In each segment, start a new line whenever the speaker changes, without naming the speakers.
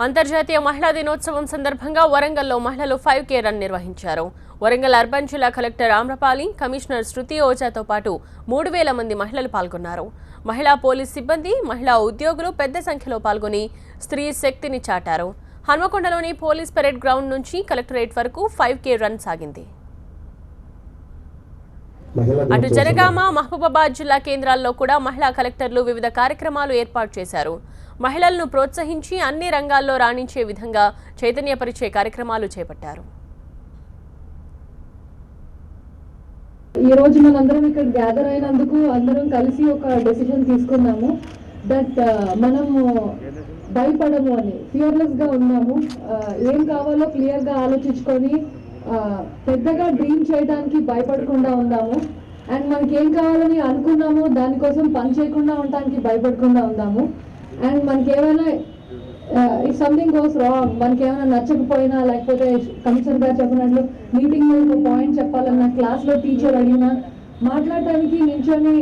అంతర్జాతీయ మహిళా దినోత్సవం సందర్భంగా వరంగల్లో మహిళలు 5K రన్ నిర్వహించారు. వరంగల్ అర్బన్ జిల్లా కలెక్టర్ ఆమ్రపాలి, కమిషనర్ శృతి ఓజాతో పాటు 3000 మంది మహిళలు పాల్గొన్నారు. మహిళా పోలీస్ సిబ్బంది, మహిళా ఉద్యోగులు పెద్ద సంఖ్యలో పాల్గొని స్త్రీ శక్తిని చాటారు. హన్మకొండలోని పోలీస్ పరేడ్ గ్రౌండ్ నుంచి కలెక్టరేట్ వరకు 5K రన్ సాగింది. అటు జనగామ, మహబూబాబాద్ జిల్లా కేంద్రాల్లో కూడా మహిళా కలెక్టర్లు వివిధ కార్యక్రమాలు ఏర్పాటు చేశారు. మహిళలను ప్రోత్సహించి అన్ని రంగాల్లో రాణించే విధంగా చైతన్యపరిచే కార్యక్రమాలు చేపట్టారు.
ఈ రోజు మనందరం ఇక్కడ గ్యాదర్ అయినందుకు అందరం కలిసి ఒక డెసిషన్ తీసుకున్నాము. దట్ మనము భయపడము అని, ఫియర్లెస్ గా ఉన్నాము. ఏం కావాలో క్లియర్ గా ఆలోచించుకొని పెద్దగా డ్రీమ్ చేయడానికి భయపడకుండా ఉందాము. అండ్ మనకి ఏం కావాలని అనుకున్నాము దానికోసం పని చేయకుండా ఉండడానికి భయపడకుండా ఉందాము. అండ్ మనకి ఏమైనా ఇఫ్ సంథింగ్ గోస్ రాంగ్, మనకి ఏమైనా నచ్చకపోయినా, లేకపోతే కమిషనర్ గారు చెప్పినట్లు మీటింగ్ లో ఒక పాయింట్ చెప్పాలన్నా, క్లాస్ లో టీచర్ అడిగినా మాట్లాడటానికి, నిల్చొని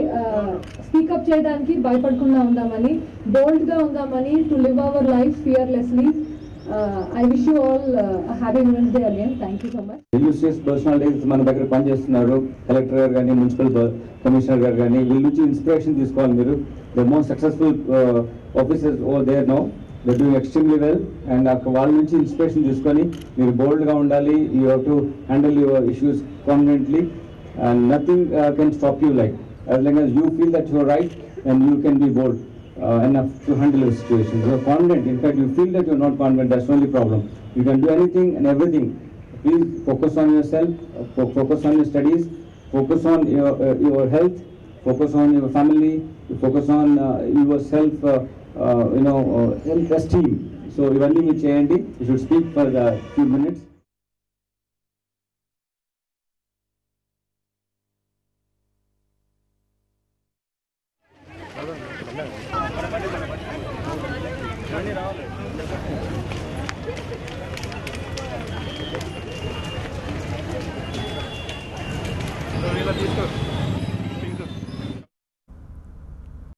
స్పీకప్ చేయడానికి భయపడకుండా ఉందామని, బోల్డ్ గా ఉందామని, to live our life fearlessly. I wish you all a happy Women's Day again. Thank you so much.
Illustrious personalities మన దగ్గర పనిచేస్తున్నారు. కలెక్టర్ గారు కానీ, మున్సిపల్ కమిషనర్ గారు కానీ, వీళ్ళ నుంచి ఇన్స్పిరేషన్ తీసుకోవాలి మీరు. The most successful officers over there now, they doing extremely well. And వాళ్ళ నుంచి ఇన్స్పిరేషన్ తీసుకొని మీరు బోల్డ్గా ఉండాలి. You have to handle your issues confidently and nothing can stop you. Like as long as you feel that you are right and you can be bold enough to handle the situation. You are confident. In fact, you feel that you are not confident. That's the only problem. You can do anything and everything. Please focus on yourself. Focus on your studies. Focus on your health. Focus on your family. Focus on your self. Self-esteem. So, ivanni meer cheyandi. You should speak for a few minutes.
తీసుకో